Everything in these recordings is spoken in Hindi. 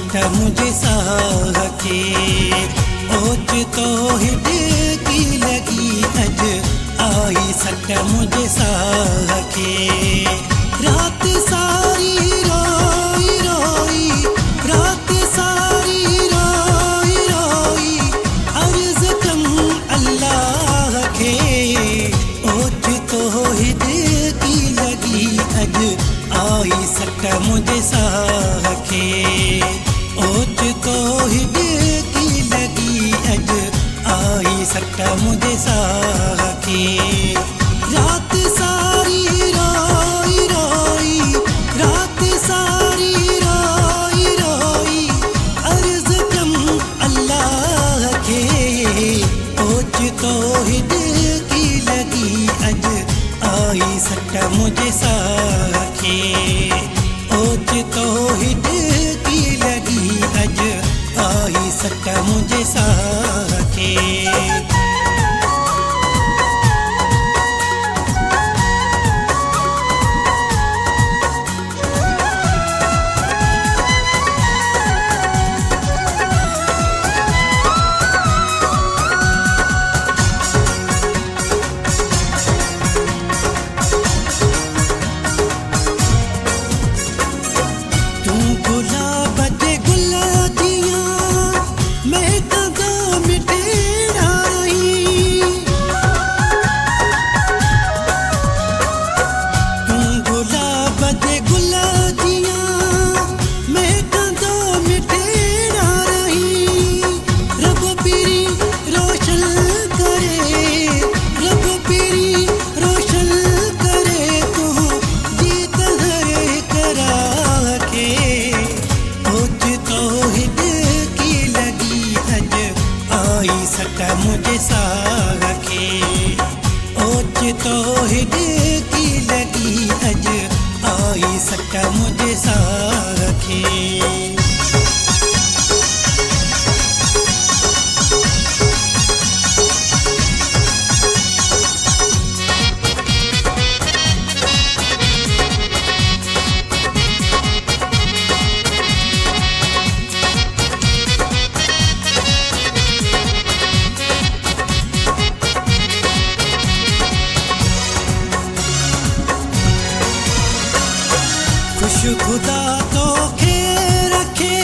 सट मुझे साखे ओच तो हिट की लगी अज आई सट मुझे साखे रात सारी रोई रोई रात सारी रोई रोई अर्ज कम अल्लाह के ओच तो हिट की लगी अज आई सट मुझे साखे ओच तो हिट की लगी अज आई सट मुझे साखे रात सारी रोई रोई रात सारी रोई रोई अर्ज कम अल्लाह के ओच तो हिट की लगी अज आई सट मुझे साखे ओच तो हिट की लगी अज आई सट मुझे साखे सट मुझे साखे ओच तो हिट की लगी अज आई सट मुझे साखे खुदा तो खे रखे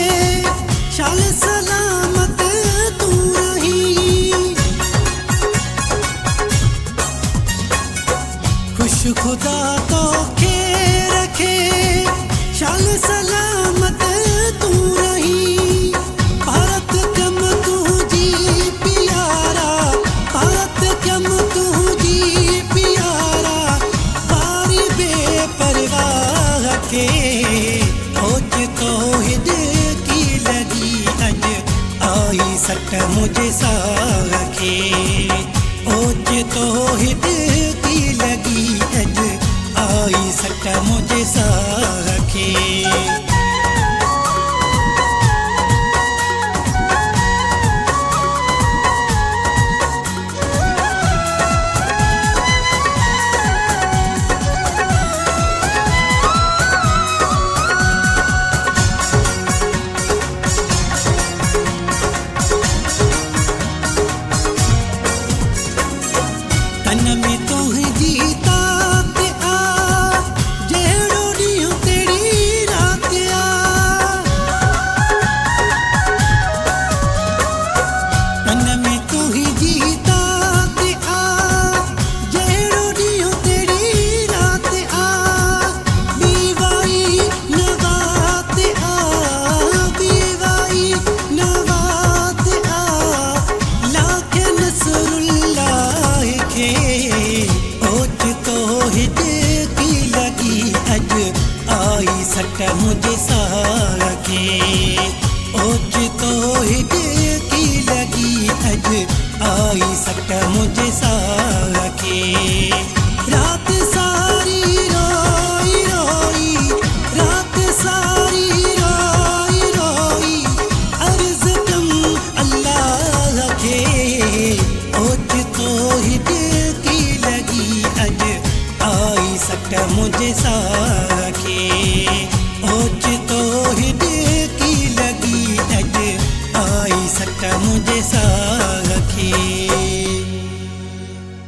शाल सलामत तू रही खुश खुदा तो खे रखे शाल सलामत तू रही भारत कम तू जी प्यारा भारत कम तू जी प्यारा बारी बेपरवाह के ओच तो हिट की लगी अज आई सट मुझे साखे ओच तो हिट की लगी अज आई सट मुझे साखे तन में तो जीता ते आ जेड़ो ॾींहुं तेरी रात आ तन में तो जीता ते आ जेड़ो ॾींहुं तेरी रात आ बीवाई नवात आ बीवाई नवात आ लाख नसरुल्लाह के ओच तो हिट की लगी अज आई सट मुझे साखे ओच तो हिट की लगी अज आई सट मुझे साखे रात सारी रोई रोई रात सारी रोई रोई अर्ज कम अल्लाह के ओच तो हिट की लगी अज आई सट मुझे सा